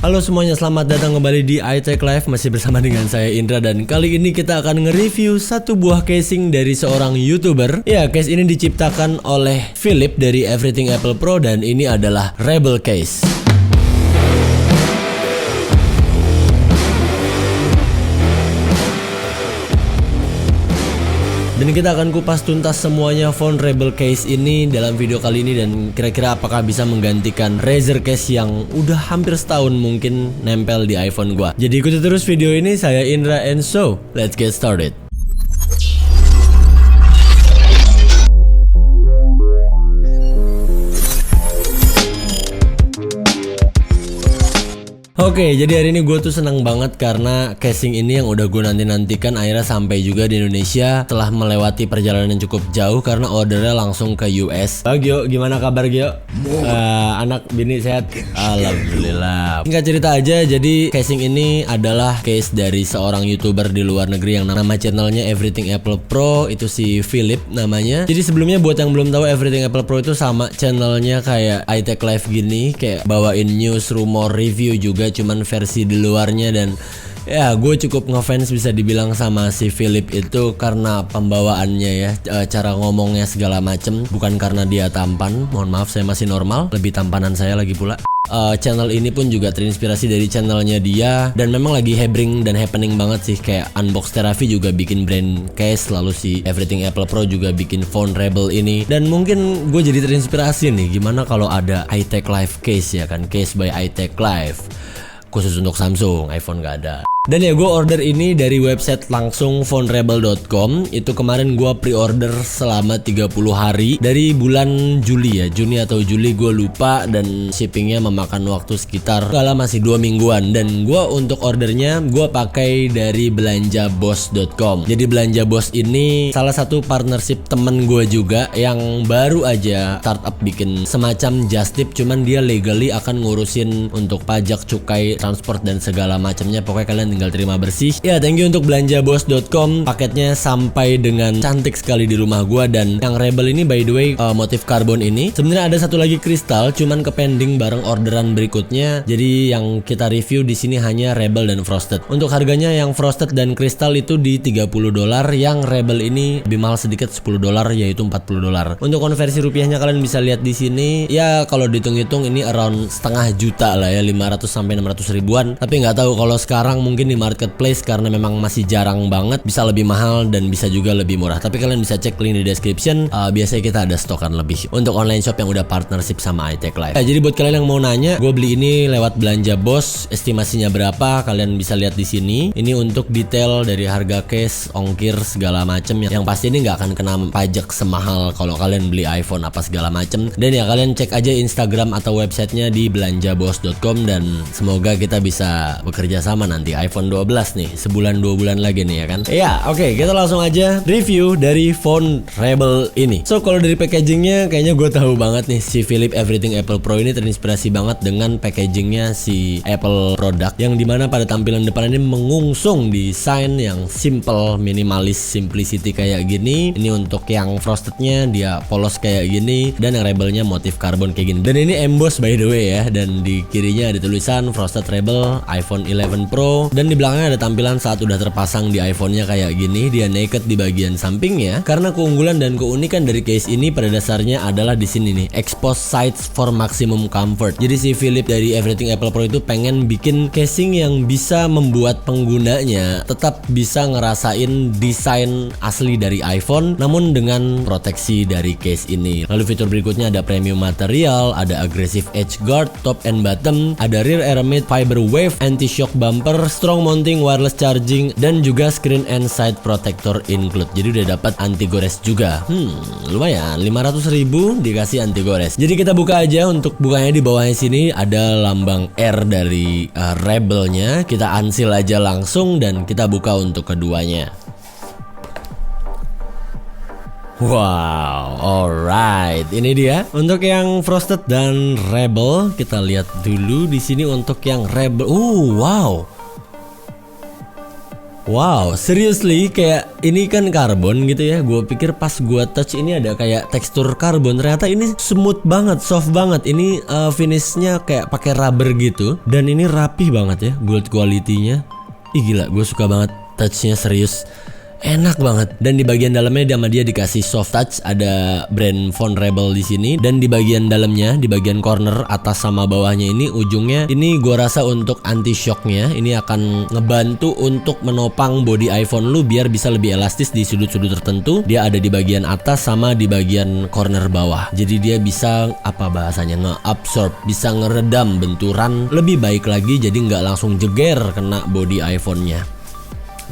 Halo semuanya, selamat datang kembali di iTech Live. Masih bersama dengan saya Indra, dan kali ini kita akan nge-review satu buah casing dari seorang YouTuber. Ya, case ini diciptakan oleh Philip dari Everything Apple Pro, dan ini adalah Rebel Case. Dan kita akan kupas tuntas semuanya phone Rebel Case ini dalam video kali ini, dan kira-kira apakah bisa menggantikan Razer Case yang udah hampir setahun mungkin nempel di iPhone gua. Jadi ikuti terus video ini, saya Indra, and so let's get started. Oke, jadi hari ini gue tuh senang banget karena casing ini yang udah gue nanti-nantikan akhirnya sampai juga di Indonesia setelah melewati perjalanan yang cukup jauh karena ordernya langsung ke US. Gio, gimana kabar Gio? Anak bini sehat? Alhamdulillah. Singkat cerita aja, jadi casing ini adalah case dari seorang YouTuber di luar negeri yang nama channelnya Everything Apple Pro, itu si Philip namanya. Jadi sebelumnya buat yang belum tahu, Everything Apple Pro itu sama channelnya kayak iTech Live gini, kayak bawain news, rumor, review juga, cuman versi di luarnya. Dan ya gue cukup ngefans bisa dibilang sama si Philip itu karena pembawaannya ya, cara ngomongnya segala macem. Bukan karena dia tampan, mohon maaf saya masih normal, lebih tampanan saya lagi pula. Channel ini pun juga terinspirasi dari channelnya dia, dan memang lagi hebring dan happening banget sih. Kayak Unbox Therapy juga bikin brand case, lalu si Everything Apple Pro juga bikin phone Rebel ini. Dan mungkin gue jadi terinspirasi nih, gimana kalau ada iTech Live case ya kan, case by iTech Live khusus untuk Samsung, iPhone gak ada. Dan ya gue order ini dari website langsung phonerebel.com. Itu kemarin gue pre-order selama 30 hari dari bulan Juli ya, Juni atau Juli gue lupa, dan shippingnya memakan waktu sekitar masih 2 mingguan. Dan gue untuk ordernya gue pakai dari belanjabos.com. Jadi Belanja Bos ini salah satu partnership temen gue juga yang baru aja startup bikin semacam just tip, cuman dia legally akan ngurusin untuk pajak, cukai, transport dan segala macamnya. Pokoknya kalian tinggal terima bersih. Ya, thank you untuk belanjabos.com. Paketnya sampai dengan cantik sekali di rumah gua. Dan yang Rebel ini by the way, motif karbon ini sebenarnya ada satu lagi kristal, cuman kepending bareng orderan berikutnya. Jadi yang kita review di sini hanya Rebel dan Frosted. Untuk harganya yang Frosted dan kristal itu di $30, yang Rebel ini lebih mahal sedikit, $10 yaitu $40. Untuk konversi rupiahnya kalian bisa lihat di sini. Ya kalau dihitung-hitung ini around setengah juta lah ya, 500 sampai 600 ribuan. Tapi nggak tahu kalau sekarang mungkin di marketplace karena memang masih jarang banget, bisa lebih mahal dan bisa juga lebih murah. Tapi kalian bisa cek link di description. Biasanya kita ada stokan lebih untuk online shop yang udah partnership sama iTech Live. Jadi buat kalian yang mau nanya, gue beli ini lewat Belanja Bos. Estimasinya berapa? Kalian bisa lihat di sini. Ini untuk detail dari harga case, ongkir segala macem. Yang pasti ini nggak akan kena pajak semahal kalau kalian beli iPhone apa segala macem. Dan ya kalian cek aja Instagram atau websitenya di belanjabos.com, dan semoga kita bisa bekerja sama nanti iPhone 12 nih, sebulan 2 bulan lagi nih ya kan. Ya oke, kita langsung aja review dari phone Rebel ini. So kalau dari packagingnya kayaknya gue tahu banget nih, si Philip Everything Apple Pro ini terinspirasi banget dengan packagingnya si Apple product, yang dimana pada tampilan depan ini mengungsung desain yang simple, minimalis, simplicity kayak gini. Ini untuk yang Frostednya dia polos kayak gini, dan yang Rebelnya motif karbon kayak gini. Dan ini emboss by the way ya, dan di kirinya ada tulisan Frosted Rebel iPhone 11 Pro. Dan di belakangnya ada tampilan saat udah terpasang di iPhone-nya kayak gini. Dia naked di bagian sampingnya. Karena keunggulan dan keunikan dari case ini pada dasarnya adalah di sini nih, exposed sides for maximum comfort. Jadi si Philip dari Everything Apple Pro itu pengen bikin casing yang bisa membuat penggunanya tetap bisa ngerasain desain asli dari iPhone, namun dengan proteksi dari case ini. Lalu fitur berikutnya ada premium material, ada aggressive edge guard, top and bottom, ada rear aramid fiber wave, anti-shock bumper, strong mounting, wireless charging, dan juga screen and side protector include. Jadi udah dapat anti gores juga. Lumayan, 500.000 dikasih anti gores. Jadi kita buka aja. Untuk bukanya di bawahnya sini ada lambang R dari Rebelnya. Kita unseal aja langsung dan kita buka untuk keduanya. Wow, alright, ini dia untuk yang Frosted dan Rebel. Kita lihat dulu di sini untuk yang Rebel. Wow. Wow, seriously kayak ini kan karbon gitu ya. Gue pikir pas gue touch ini ada kayak tekstur karbon, ternyata ini smooth banget, soft banget. Ini finishnya kayak pakai rubber gitu. Dan ini rapih banget ya, gold quality-nya. Ih gila, gue suka banget touch-nya, serius. Enak banget. Dan di bagian dalamnya sama dia dikasih soft touch, ada brand Von Rebel di sini. Dan di bagian dalamnya, di bagian corner atas sama bawahnya ini ujungnya ini gua rasa untuk anti shocknya ini akan ngebantu untuk menopang body iPhone lu biar bisa lebih elastis di sudut-sudut tertentu. Dia ada di bagian atas sama di bagian corner bawah. Jadi dia bisa apa bahasanya nge-absorb, bisa ngeredam benturan lebih baik lagi. Jadi nggak langsung jeger kena body iPhone-nya.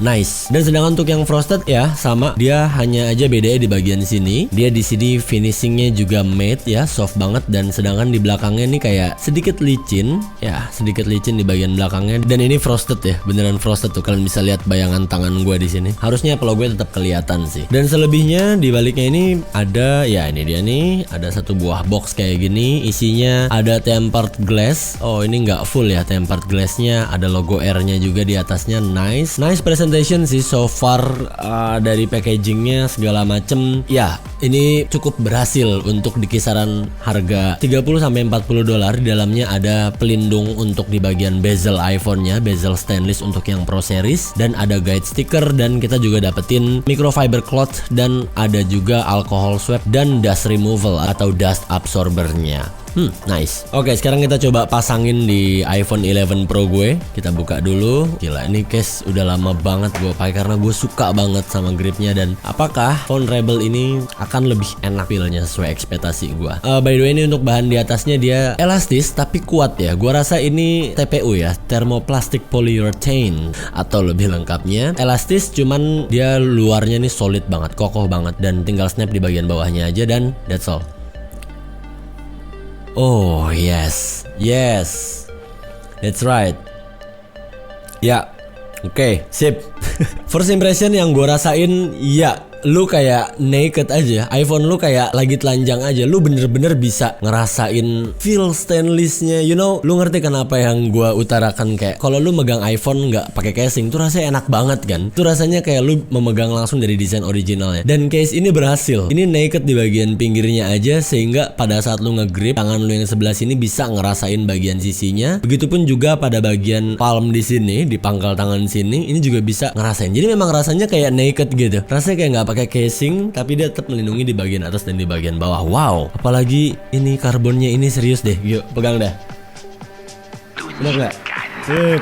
Nice. Dan sedangkan untuk yang frosted ya sama, dia hanya aja bedanya di bagian sini. Dia di sini finishingnya juga matte ya, soft banget. Dan sedangkan di belakangnya ini kayak sedikit licin ya, sedikit licin di bagian belakangnya. Dan ini frosted ya, beneran frosted tuh. Kalian bisa lihat bayangan tangan gue di sini. Harusnya kalau gue tetap kelihatan sih. Dan selebihnya di baliknya ini ada ya, ini dia nih, ada satu buah box kayak gini. Isinya ada tempered glass. Oh ini nggak full ya tempered glassnya. Ada logo R-nya juga di atasnya. Nice presentation sih so far, dari packagingnya segala macem ya. Ini cukup berhasil untuk di kisaran harga 30-40 dolar. Di dalamnya ada pelindung untuk di bagian bezel iPhone-nya, bezel stainless untuk yang Pro Series, dan ada guide sticker. Dan kita juga dapetin microfiber cloth, dan ada juga alcohol swab dan dust removal atau dust absorbernya. Nice. Oke, sekarang kita coba pasangin di iPhone 11 Pro gue. Kita buka dulu. Gila, ini case udah lama banget gue pakai karena gue suka banget sama gripnya. Dan apakah Von Rebel ini akan lebih enak feelnya sesuai ekspektasi gue. By the way, ini untuk bahan di atasnya dia elastis tapi kuat ya. Gue rasa ini TPU ya, thermoplastic polyurethane, atau lebih lengkapnya elastis, cuman dia luarnya nih solid banget, kokoh banget, dan tinggal snap di bagian bawahnya aja, dan that's all. Oh yes, that's right. Ya, oke, sip. First impression yang gue rasain, ya lu kayak naked aja, iPhone lu kayak lagi telanjang aja. Lu bener-bener bisa ngerasain feel stainlessnya, you know. Lu ngerti kenapa yang gua utarakan kayak kalau lu megang iPhone nggak pakai casing tuh rasanya enak banget kan. Tuh rasanya kayak lu memegang langsung dari desain originalnya. Dan case ini berhasil. Ini naked di bagian pinggirnya aja, sehingga pada saat lu ngegrip, tangan lu yang sebelah sini bisa ngerasain bagian sisinya. Begitupun juga pada bagian palm di sini, di pangkal tangan sini, ini juga bisa ngerasain. Jadi memang rasanya kayak naked gitu. Rasanya kayak nggak pakai casing, tapi dia tetap melindungi di bagian atas dan di bagian bawah. Wow, apalagi ini karbonnya ini serius deh. Yuk, pegang dah. Bener nggak?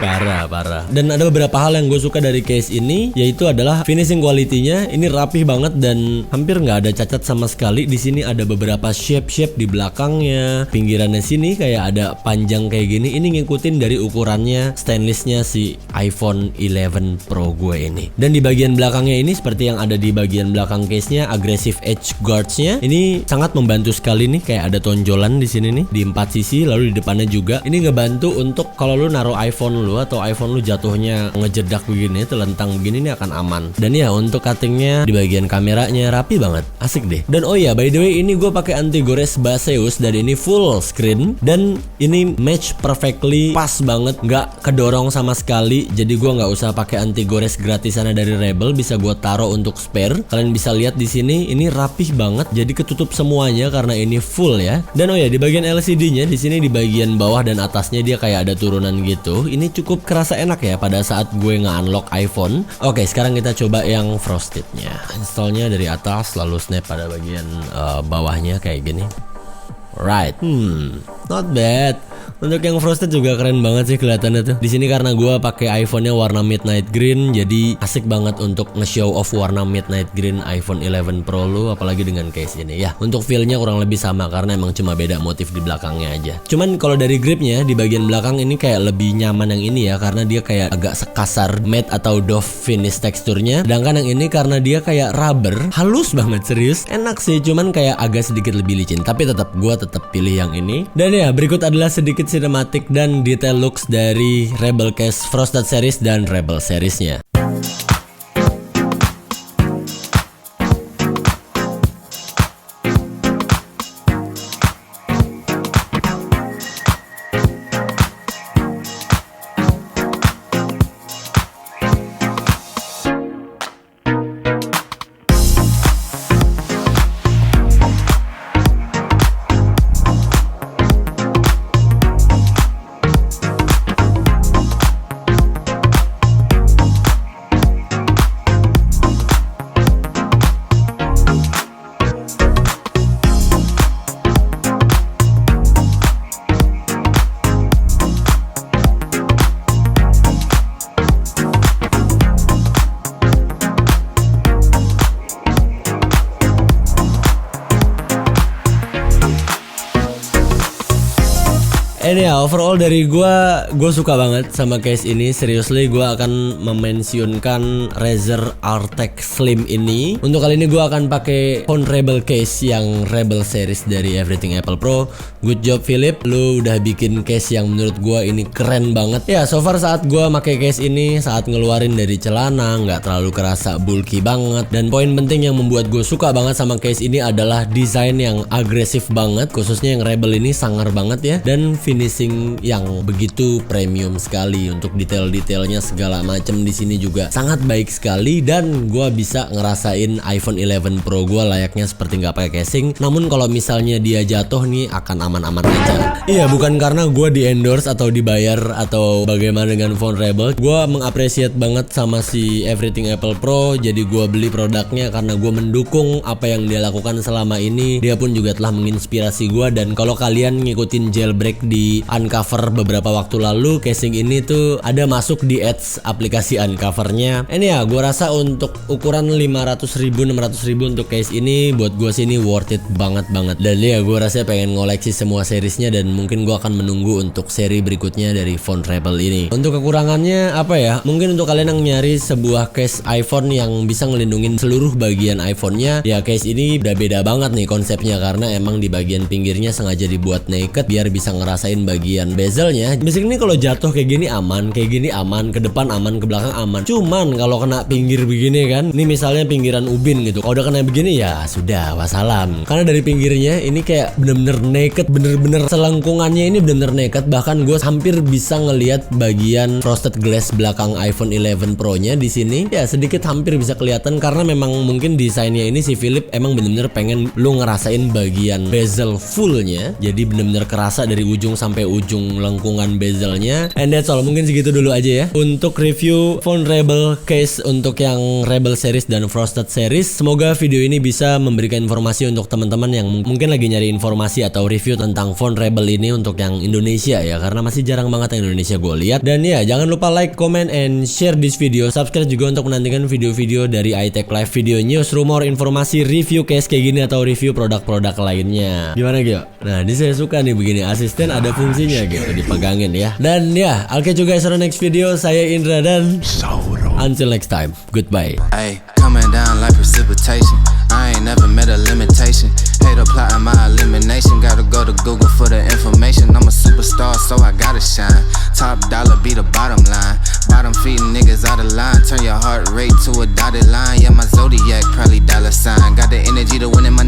Parah. Dan ada beberapa hal yang gue suka dari case ini, yaitu adalah finishing quality-nya. Ini rapih banget dan hampir nggak ada cacat sama sekali. Di sini ada beberapa shape di belakangnya, pinggirannya sini kayak ada panjang kayak gini. Ini ngikutin dari ukurannya stainlessnya si iPhone 11 Pro gue ini. Dan di bagian belakangnya ini seperti yang ada di bagian belakang case-nya, aggressive edge guards-nya ini sangat membantu sekali nih. Kayak ada tonjolan di sini nih di 4 sisi, lalu di depannya juga. Ini ngebantu untuk kalau lu naruh iPhone lu atau iPhone lu jatuhnya ngejedak begini, telentang begini, ini akan aman. Dan ya untuk cuttingnya di bagian kameranya rapi banget, asik deh. Dan oh ya, by the way, ini gue pakai anti gores Baseus dan ini full screen dan ini match perfectly, pas banget, nggak kedorong sama sekali. Jadi gue nggak usah pakai anti gores gratisannya dari Rebel, bisa gue taruh untuk spare. Kalian bisa lihat di sini, ini rapih banget, jadi ketutup semuanya karena ini full ya. Dan oh ya, di bagian LCD-nya di sini di bagian bawah dan atasnya dia kayak ada turunan gitu. Ini cukup kerasa enak ya pada saat gue nge-unlock iPhone. Oke, sekarang kita coba yang frostednya. Installnya dari atas lalu snap pada bagian bawahnya kayak gini. Right, not bad. Untuk yang frosted juga keren banget sih kelihatannya tuh. Di sini karena gue pakai iPhone-nya warna midnight green, jadi asik banget untuk nge-show off warna midnight green iPhone 11 Pro lu, apalagi dengan case ini ya. Untuk feel-nya kurang lebih sama karena emang cuma beda motif di belakangnya aja. Cuman kalau dari gripnya di bagian belakang ini kayak lebih nyaman yang ini ya, karena dia kayak agak sekasar matte atau doff finish teksturnya. Sedangkan yang ini karena dia kayak rubber, halus banget, serius. Enak sih, cuman kayak agak sedikit lebih licin. Tapi tetap gue tetap pilih yang ini. Dan ya, berikut adalah sedikit cinematic dan detail looks dari Rebel Case Frosted Series dan Rebel Series-nya. Ini ya overall dari gue suka banget sama case ini. Seriously gue akan memensiunkan Razer Artec Slim ini. Untuk kali ini gue akan pakai phone Rebel case yang Rebel series dari Everything Apple Pro. Good job Philip, lu udah bikin case yang menurut gue ini keren banget. Ya so far saat gue pakai case ini, saat ngeluarin dari celana nggak terlalu kerasa bulky banget. Dan poin penting yang membuat gue suka banget sama case ini adalah desain yang agresif banget, khususnya yang Rebel ini sangar banget ya. Dan finishing yang begitu premium sekali, untuk detail-detailnya segala macam di sini juga sangat baik sekali. Dan gue bisa ngerasain iPhone 11 Pro gue layaknya seperti nggak pakai casing. Namun kalau misalnya dia jatuh nih akan aman-aman aja. Iya, bukan karena gue di endorse atau dibayar atau bagaimana dengan phone Rebel. Gue mengapresiasi banget sama si Everything Apple Pro. Jadi gue beli produknya karena gue mendukung apa yang dia lakukan selama ini. Dia pun juga telah menginspirasi gue. Dan kalau kalian ngikutin jailbreak di Uncover beberapa waktu lalu, casing ini tuh ada masuk di ads aplikasi Uncovernya. Ini ya gue rasa untuk ukuran 500.000 600.000 untuk case ini buat gue sih ini worth it banget. Dan ya gue rasa pengen ngoleksi semua seriesnya, dan mungkin gue akan menunggu untuk seri berikutnya dari phone Rebel ini. Untuk kekurangannya apa ya, mungkin untuk kalian yang nyari sebuah case iPhone yang bisa ngelindungin seluruh bagian iPhone-nya, ya case ini udah beda banget nih konsepnya, karena emang di bagian pinggirnya sengaja dibuat naked biar bisa ngerasain bagian bezelnya. Basically kalau jatuh kayak gini aman, ke depan aman, ke belakang aman. Cuman kalau kena pinggir begini kan, ini misalnya pinggiran ubin gitu, kalau udah kena begini ya sudah wassalam. Karena dari pinggirnya ini kayak bener-bener naked, bener-bener selengkungannya ini bener-bener naked. Bahkan gue hampir bisa ngelihat bagian frosted glass belakang iPhone 11 Pro nya di sini. Ya sedikit hampir bisa kelihatan karena memang mungkin desainnya ini si Philip emang bener-bener pengen lu ngerasain bagian bezel fullnya. Jadi bener-bener kerasa dari ujung sampai ujung lengkungan bezelnya. And that's all, mungkin segitu dulu aja ya untuk review phone Rebel case untuk yang Rebel series dan Frosted series. Semoga video ini bisa memberikan informasi untuk teman-teman yang mungkin lagi nyari informasi atau review tentang phone Rebel ini untuk yang Indonesia ya, karena masih jarang banget yang Indonesia gue lihat. Dan ya jangan lupa like, comment, and share this video. Subscribe juga untuk menantikan video-video dari iTech Live, video news, rumor, informasi, review case kayak gini atau review produk-produk lainnya. Gimana Gio? Nah ini saya suka nih begini, asisten ada fungsinya gitu, dipegangin ya. Dan ya I'll catch you guys on the next video. Saya Indra dan until next time, goodbye. Ay, coming down like precipitation. I ain't never met a limitation. Hater plotting my elimination. Gotta go to Google for the information. I'm a superstar, so I gotta shine. Top dollar be the bottom line. Bottom feeding niggas out of line. Turn your heart rate to a dotted line. Yeah, my zodiac probably $sign. Got the energy to win in my